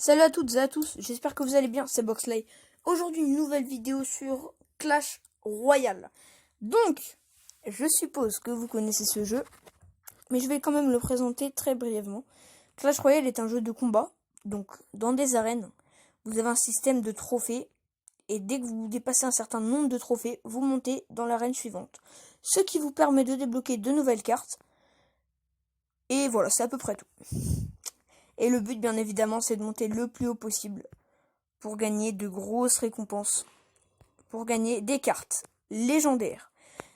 Salut à toutes et à tous, j'espère que vous allez bien, c'est Boxley. Aujourd'hui, une nouvelle vidéo sur Clash Royale. Donc, je suppose que vous connaissez ce jeu, mais je vais quand même le présenter très brièvement. Clash Royale est un jeu de combat, donc dans des arènes, vous avez un système de trophées, et dès que vous dépassez un certain nombre de trophées, vous montez dans l'arène suivante. Ce qui vous permet de débloquer de nouvelles cartes, et voilà, c'est à peu près tout. Et le but, bien évidemment, c'est de monter le plus haut possible pour gagner de grosses récompenses, pour gagner des cartes légendaires.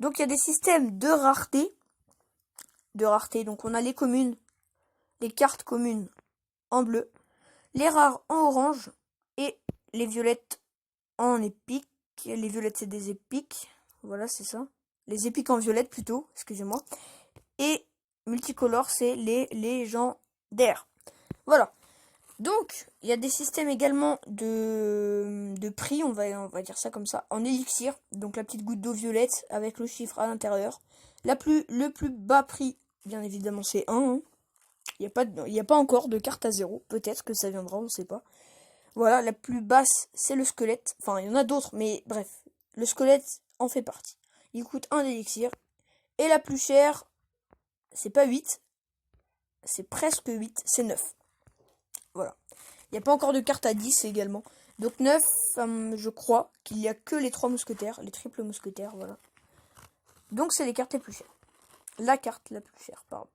Donc il y a des systèmes de rareté. Donc on a les communes, les cartes communes en bleu, les rares en orange et les violettes en épique. Les violettes, c'est des épiques. Voilà, c'est ça. Les épiques en violette plutôt, excusez-moi. Et multicolore, c'est les légendaires. Voilà. Donc, il y a des systèmes également de prix, on va dire ça comme ça, en élixir. Donc la petite goutte d'eau violette avec le chiffre à l'intérieur. Le plus bas prix, bien évidemment, c'est 1. Hein. Il n'y a pas encore de carte à 0. Peut-être que ça viendra, on ne sait pas. Voilà, la plus basse, c'est le squelette. Enfin, il y en a d'autres, mais bref. Le squelette en fait partie. Il coûte 1 élixir. Et la plus chère, c'est pas 8. C'est presque 8, c'est 9. Voilà. Il n'y a pas encore de carte à 10 également. Donc 9, je crois qu'il n'y a que les 3 mousquetaires, les triples mousquetaires, voilà. Donc c'est les cartes les plus chères. La carte la plus chère, pardon.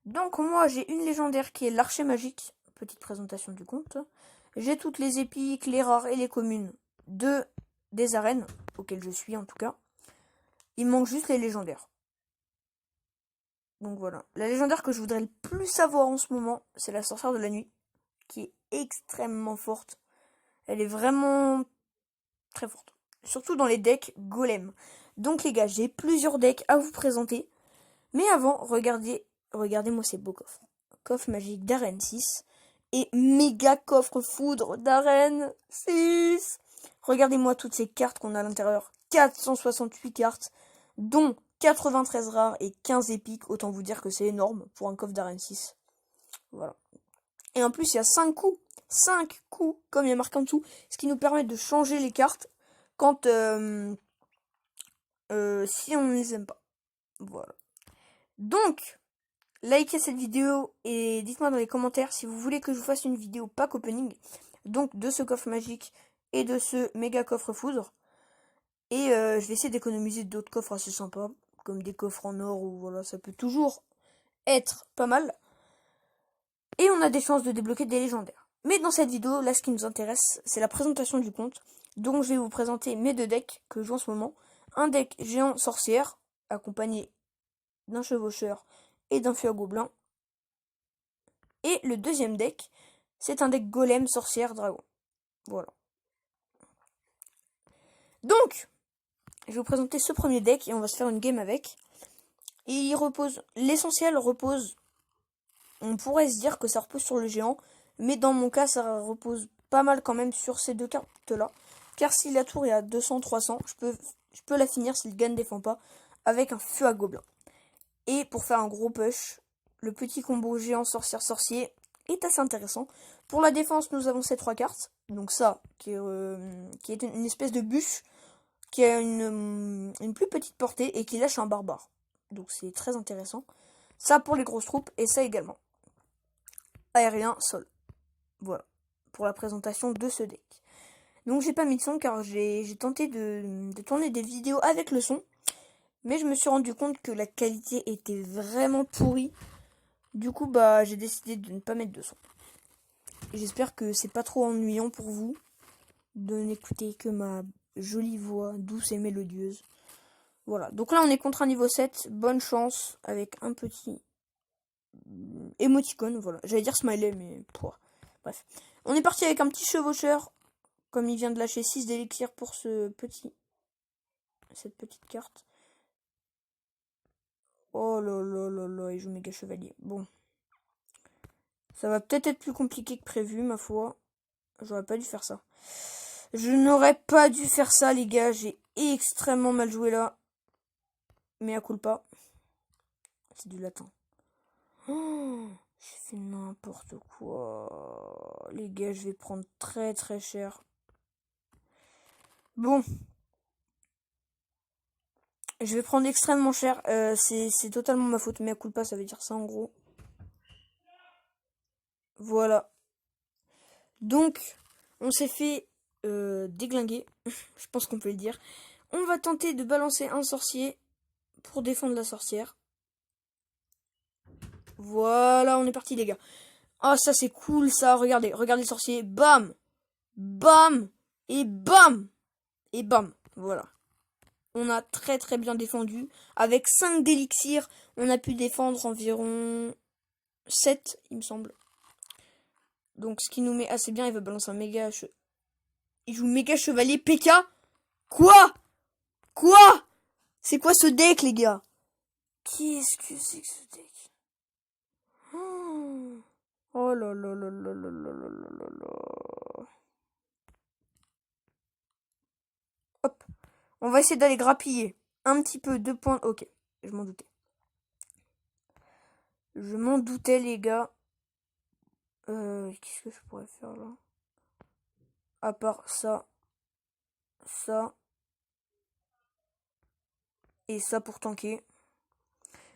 Donc moi j'ai une légendaire qui est l'archer magique. Petite présentation du compte. J'ai toutes les épiques, les rares et les communes des arènes, auxquelles je suis en tout cas. Il manque juste les légendaires. Donc voilà. La légendaire que je voudrais le plus avoir en ce moment, c'est la sorcière de la nuit, qui est extrêmement forte. Elle est vraiment très forte. Surtout dans les decks golem. Donc les gars, j'ai plusieurs decks à vous présenter. Mais avant, regardez-moi ces beaux coffres. Coffre magique d'arène 6 et méga coffre foudre d'arène 6. Regardez-moi toutes ces cartes qu'on a à l'intérieur. 468 cartes, dont 93 rares et 15 épiques. Autant vous dire que c'est énorme pour un coffre d'arène 6. Voilà. Et en plus, il y a 5 coups. 5 coups, comme il y a marqué en dessous. Ce qui nous permet de changer les cartes quand si on ne les aime pas. Voilà. Donc, likez cette vidéo et dites-moi dans les commentaires si vous voulez que je vous fasse une vidéo pack opening. Donc, de ce coffre magique et de ce méga coffre foudre. Et je vais essayer d'économiser d'autres coffres assez sympas. Comme des coffres en or ou voilà, ça peut toujours être pas mal. Et on a des chances de débloquer des légendaires. Mais dans cette vidéo, là, ce qui nous intéresse, c'est la présentation du compte. Donc, je vais vous présenter mes deux decks que je joue en ce moment. Un deck géant sorcière, accompagné d'un chevaucheur et d'un feu à gobelin. Et le deuxième deck, c'est un deck golem, sorcière, dragon. Voilà. Donc, je vais vous présenter ce premier deck et on va se faire une game avec. Et il repose, l'essentiel repose, on pourrait se dire que ça repose sur le géant, mais dans mon cas, ça repose pas mal quand même sur ces deux cartes-là. Car si la tour est à 200-300, je peux la finir si le gars ne défend pas, avec un feu à gobelin. Et pour faire un gros push, le petit combo géant sorcière-sorcier est assez intéressant. Pour la défense, nous avons ces 3 cartes. Donc ça, qui est une espèce de bûche, qui a une plus petite portée et qui lâche un barbare. Donc c'est très intéressant. Ça pour les grosses troupes et ça également. Aérien, sol. Voilà, pour la présentation de ce deck. Donc j'ai pas mis de son car j'ai tenté de tourner des vidéos avec le son. Mais je me suis rendu compte que la qualité était vraiment pourrie. Du coup, bah, j'ai décidé de ne pas mettre de son. J'espère que c'est pas trop ennuyant pour vous de n'écouter que ma jolie voix douce et mélodieuse. Voilà, donc là on est contre un niveau 7. Bonne chance avec un petit émoticône. Voilà, j'allais dire smiley, mais bref. On est parti avec un petit chevaucheur. Comme il vient de lâcher 6 d'élixir pour cette petite carte. Oh là là là là, il joue méga chevalier. Bon. Ça va peut-être être plus compliqué que prévu, ma foi. J'aurais pas dû faire ça. Je n'aurais pas dû faire ça, les gars. J'ai extrêmement mal joué là. Mais à coup pas. C'est du latin. Oh, J'ai fait n'importe quoi. Les gars, je vais prendre très très cher. Bon. Je vais prendre extrêmement cher. C'est totalement ma faute. Mais à coup de pas, ça veut dire ça en gros. Voilà. Donc, on s'est fait déglinguer. Je pense qu'on peut le dire. On va tenter de balancer un sorcier pour défendre la sorcière. Voilà, on est parti les gars. Ah, ça c'est cool ça. Regardez, regardez le sorcier. Bam, bam, et bam, et bam. Voilà. On a très très bien défendu. Avec 5 d'élixir, on a pu défendre environ 7, il me semble. Donc ce qui nous met assez bien, il va balancer un méga... Il joue méga chevalier PK. Quoi? Quoi? C'est quoi ce deck les gars? Qu'est-ce que c'est que ce deck? Oh là là là là là là là là là. Hop. On va essayer d'aller grappiller un petit peu 2 points. Ok, je m'en doutais. Je m'en doutais les gars. Qu'est-ce que je pourrais faire là? À part ça, ça et ça pour tanker.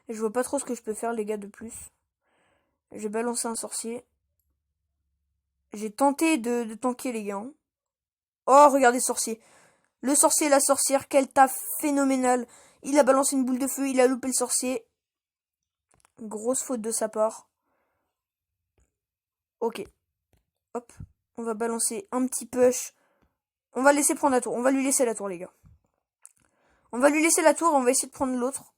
Et je vois pas trop ce que je peux faire les gars de plus. J'ai balancé un sorcier. J'ai tenté de tanker les gars. Oh regardez ce sorcier. Le sorcier et la sorcière, quel taf phénoménal. Il a balancé une boule de feu, il a loupé le sorcier. Grosse faute de sa part. Ok. Hop. On va balancer un petit push. On va laisser prendre la tour. On va lui laisser la tour les gars. On va lui laisser la tour, on va essayer de prendre l'autre.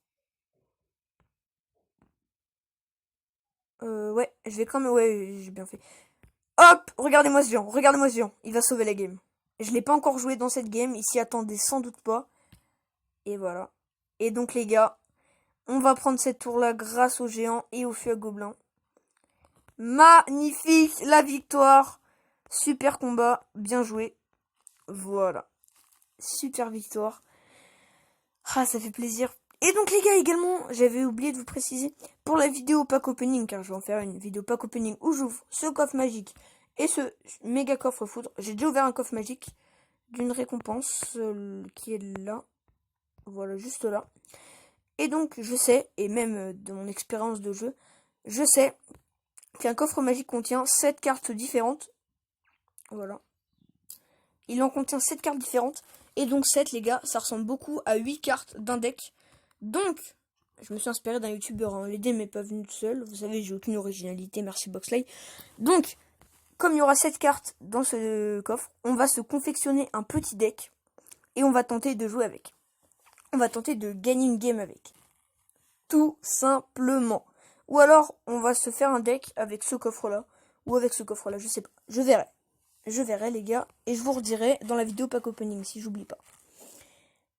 Ouais, je vais quand même... Ouais, j'ai bien fait. Hop, regardez-moi ce géant, regardez-moi ce géant. Il va sauver la game. Je l'ai pas encore joué dans cette game, il s'y attendait sans doute pas. Et voilà. Et donc les gars, on va prendre cette tour-là grâce au géant et au feu à gobelins. Magnifique, la victoire. Super combat, bien joué. Voilà. Super victoire. Ah, ça fait plaisir. Et donc les gars, également, j'avais oublié de vous préciser, pour la vidéo pack opening, car je vais en faire une vidéo pack opening où j'ouvre ce coffre magique et ce méga coffre foudre. J'ai déjà ouvert un coffre magique d'une récompense qui est là. Voilà, juste là. Et donc, je sais, et même de mon expérience de jeu, je sais qu'un coffre magique contient 7 cartes différentes. Voilà. Il en contient 7 cartes différentes. Et donc 7, les gars, ça ressemble beaucoup à 8 cartes d'un deck. Donc, je me suis inspiré d'un youtubeur, hein. L'idée m'est pas venue tout seul. Vous savez, j'ai aucune originalité, merci Boxley. Donc, comme il y aura 7 cartes dans ce coffre, on va se confectionner un petit deck. Et on va tenter de jouer avec. On va tenter de gagner une game avec. Tout simplement. Ou alors, on va se faire un deck avec ce coffre-là. Ou avec ce coffre-là, je sais pas. Je verrai. Je verrai les gars. Et je vous redirai dans la vidéo pack opening si j'oublie pas.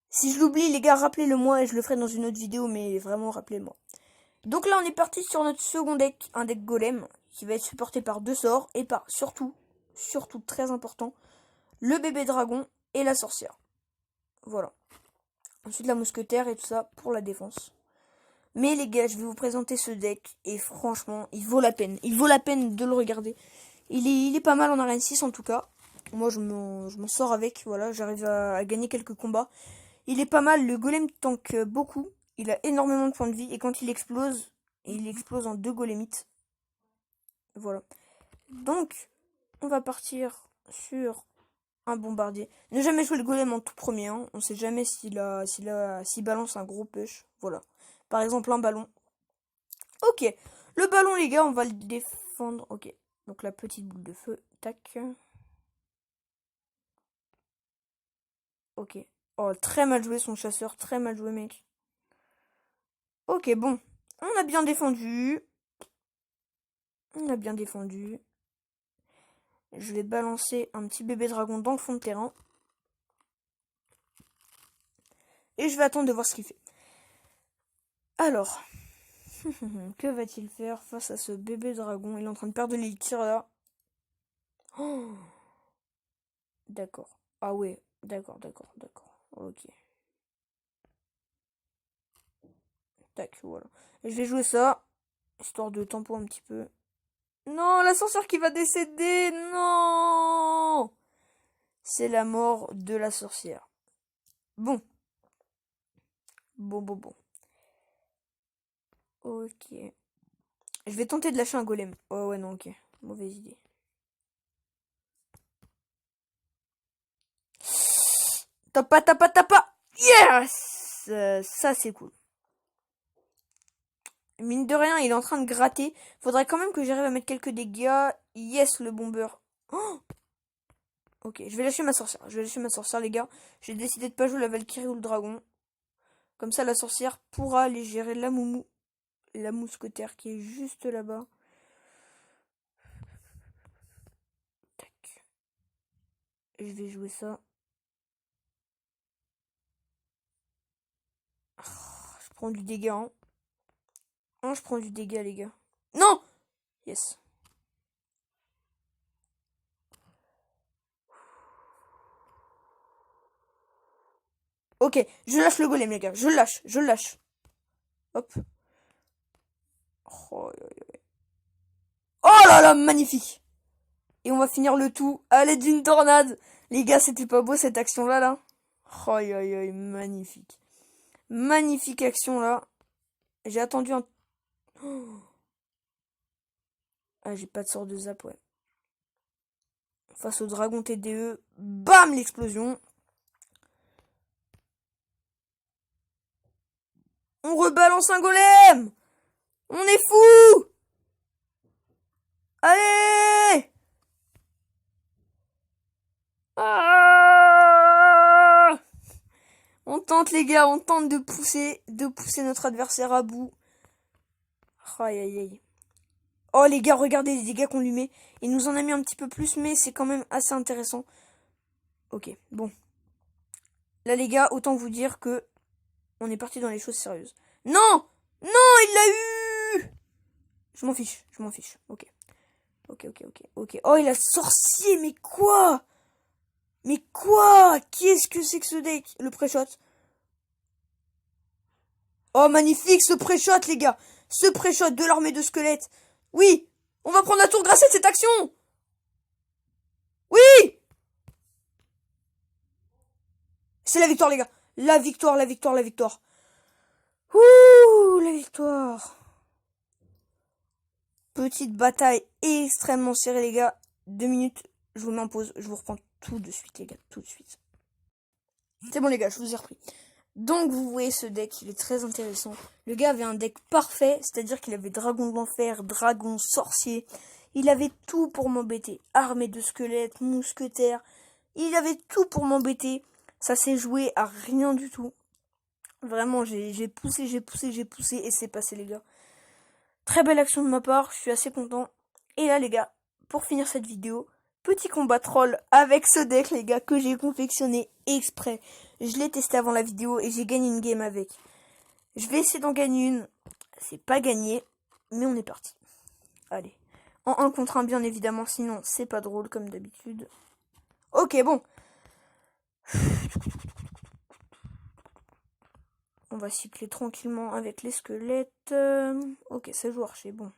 Si je l'oublie les gars, rappelez-le moi et je le ferai dans une autre vidéo. Mais vraiment, rappelez-le-moi. Donc là, on est parti sur notre second deck. Un deck golem. Qui va être supporté par 2 sorts. Et par surtout très important, le bébé dragon et la sorcière. Voilà. Ensuite la mousquetaire et tout ça pour la défense. Mais les gars, je vais vous présenter ce deck. Et franchement, il vaut la peine. Il vaut la peine de le regarder. Il est pas mal en arène 6 en tout cas. Moi, je m'en sors avec. Voilà, j'arrive à gagner quelques combats. Il est pas mal. Le golem tank beaucoup. Il a énormément de points de vie. Et quand il explose en 2 golemites. Voilà. Donc, on va partir sur un bombardier. Ne jamais jouer le golem en tout premier. Hein. On sait jamais s'il balance un gros push. Voilà. Par exemple, un ballon. Ok. Le ballon, les gars, on va le défendre. Ok. Donc, la petite boule de feu. Tac. Ok. Oh, très mal joué son chasseur. Très mal joué, mec. Ok, bon. On a bien défendu. On a bien défendu. Je vais balancer un petit bébé dragon dans le fond de terrain. Et je vais attendre de voir ce qu'il fait. Alors. Que va-t-il faire face à ce bébé dragon? Il est en train de perdre l'élixir là. Oh, d'accord. Ah ouais, d'accord. Ok. Tac, voilà. Et je vais jouer ça. Histoire de tempo un petit peu. Non, la sorcière qui va décéder. Non. C'est la mort de la sorcière. Bon. Bon. Ok. Je vais tenter de lâcher un golem. Oh ouais, non, ok. Mauvaise idée. Tapa. Yes. Ça, c'est cool. Mine de rien, il est en train de gratter. Faudrait quand même que j'arrive à mettre quelques dégâts. Yes, le bomber. Oh, ok, je vais lâcher ma sorcière. Les gars. J'ai décidé de pas jouer la Valkyrie ou le dragon. Comme ça, la sorcière pourra aller gérer la moumou. La mousquetaire qui est juste là-bas. Tac. Je vais jouer ça. Je prends du dégât. Je prends du dégât, les gars. Non. Yes. Ok, je lâche le golem, les gars. Je le lâche. Hop. Oh là là, magnifique. Et on va finir le tout à l'aide d'une tornade. Les gars, c'était pas beau cette action-là, là? Aïe, magnifique. Magnifique action, là. J'ai attendu un... Oh. Ah, j'ai pas de sort de zap, ouais. Face au dragon TDE, bam, l'explosion. On rebalance un golem. On est fou. Allez. Ah, on tente, les gars, on tente de pousser notre adversaire à bout. Aïe. Oh, les gars, regardez les dégâts qu'on lui met. Il nous en a mis un petit peu plus, mais c'est quand même assez intéressant. Ok, bon. Là, les gars, autant vous dire que on est parti dans les choses sérieuses. Non, il l'a eu. Je m'en fiche. Ok. Oh, il a sorcier, mais quoi? Qu'est-ce que c'est que ce deck? Le pré-shot. Oh, magnifique, ce pré-shot, les gars. Ce pré-shot de l'armée de squelettes. Oui, on va prendre la tour grâce à cette action. Oui. C'est la victoire, les gars. La victoire. Ouh, la victoire. Petite bataille extrêmement serrée, les gars. 2 minutes, je vous mets en pause. Je vous reprends tout de suite, les gars. Tout de suite. C'est bon, les gars, je vous ai repris. Donc, vous voyez ce deck, il est très intéressant. Le gars avait un deck parfait, c'est-à-dire qu'il avait dragon de l'enfer, dragon, sorcier. Il avait tout pour m'embêter. Armée de squelettes, mousquetaires. Il avait tout pour m'embêter. Ça s'est joué à rien du tout. Vraiment, j'ai poussé et c'est passé, les gars. Très belle action de ma part, je suis assez content. Et là, les gars, pour finir cette vidéo, petit combat troll avec ce deck, les gars, que j'ai confectionné exprès. Je l'ai testé avant la vidéo et j'ai gagné une game avec. Je vais essayer d'en gagner une. C'est pas gagné, mais on est parti. Allez. En 1 contre 1, bien évidemment, sinon c'est pas drôle comme d'habitude. Ok, bon. On va cycler tranquillement avec les squelettes. Ok, ça joue archer, bon.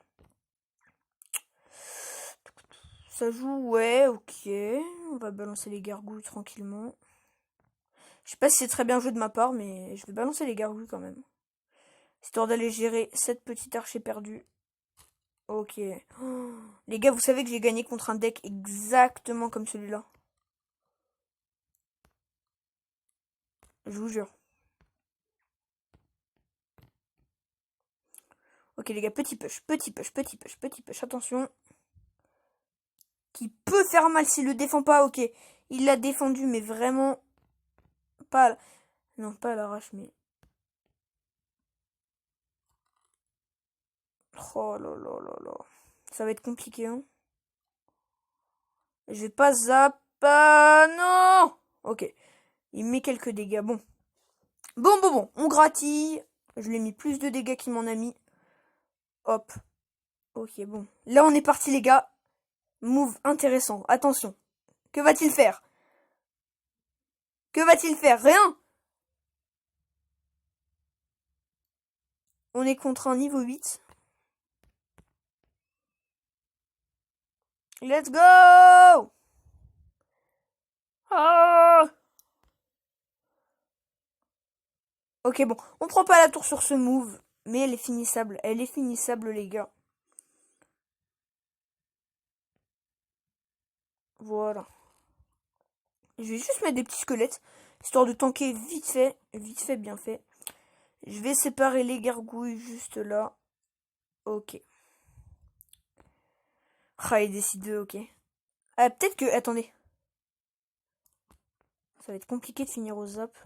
Ça joue, ouais, ok. On va balancer les gargouilles tranquillement. Je sais pas si c'est très bien joué de ma part, mais je vais balancer les gargouilles quand même. Histoire d'aller gérer cette petite archer perdue. Ok. Oh. Les gars, vous savez que j'ai gagné contre un deck exactement comme celui-là. Je vous jure. Ok les gars, petit push, attention. Qui peut faire mal s'il le défend pas, ok. Il l'a défendu, mais vraiment pas à... Non, pas à l'arrache, mais... Oh là. Ça va être compliqué, hein. Je vais pas zap... non. Ok. Il met quelques dégâts, bon. Bon. On gratille. Je lui ai mis plus de dégâts qu'il m'en a mis. Hop. Ok, bon. Là, on est parti, les gars. Move intéressant. Attention. Que va-t-il faire? Rien. On est contre un niveau 8. Let's go. Ah. Ok, bon, on prend pas la tour sur ce move, mais elle est finissable. Elle est finissable, les gars. Voilà. Je vais juste mettre des petits squelettes, histoire de tanker vite fait, bien fait. Je vais séparer les gargouilles juste là. Ok. Ah, il décide de, ok. Ah, peut-être que, attendez. Ça va être compliqué de finir au zap.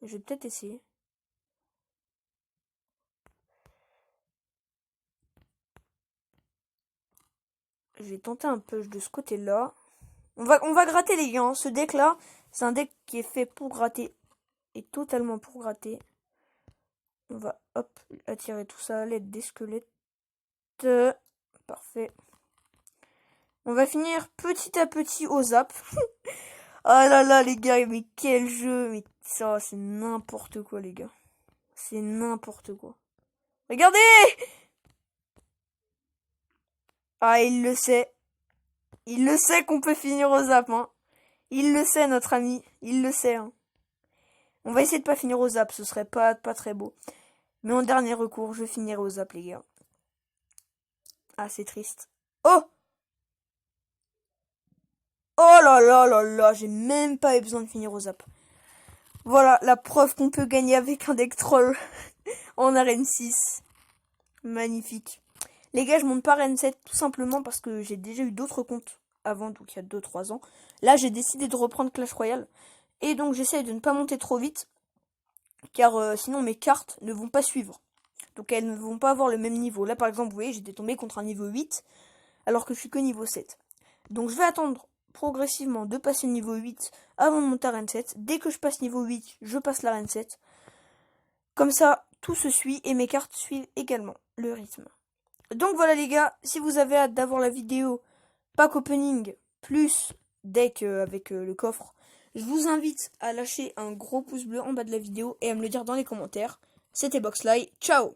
Je vais peut-être essayer. Je vais tenter un push de ce côté-là. On va gratter les gars. Hein. Ce deck-là, c'est un deck qui est fait pour gratter. Et totalement pour gratter. On va, hop, attirer tout ça à l'aide des squelettes. Parfait. On va finir petit à petit au zap. Ah là là, les gars, mais quel jeu. Mais ça, c'est n'importe quoi, les gars. C'est n'importe quoi. Regardez! Ah, il le sait. Il le sait qu'on peut finir au zap, hein. Il le sait, notre ami. Il le sait, hein. On va essayer de pas finir au zap, ce serait pas très beau. Mais en dernier recours, je finirai au zap, les gars. Ah, c'est triste. Oh! Oh là là là là, j'ai même pas eu besoin de finir au zap. Voilà, la preuve qu'on peut gagner avec un deck troll en arène 6. Magnifique. Les gars, je monte pas arène 7 tout simplement parce que j'ai déjà eu d'autres comptes avant, donc il y a 2-3 ans. Là, j'ai décidé de reprendre Clash Royale. Et donc, j'essaie de ne pas monter trop vite. Car sinon, mes cartes ne vont pas suivre. Donc, elles ne vont pas avoir le même niveau. Là, par exemple, vous voyez, j'étais tombé contre un niveau 8, alors que je suis que niveau 7. Donc, je vais attendre progressivement de passer niveau 8 avant de monter arène 7. Dès que je passe niveau 8, je passe l'arène 7. Comme ça, tout se suit et mes cartes suivent également le rythme. Donc voilà les gars, si vous avez hâte d'avoir la vidéo pack opening plus deck avec le coffre, je vous invite à lâcher un gros pouce bleu en bas de la vidéo et à me le dire dans les commentaires. C'était Boxley, ciao!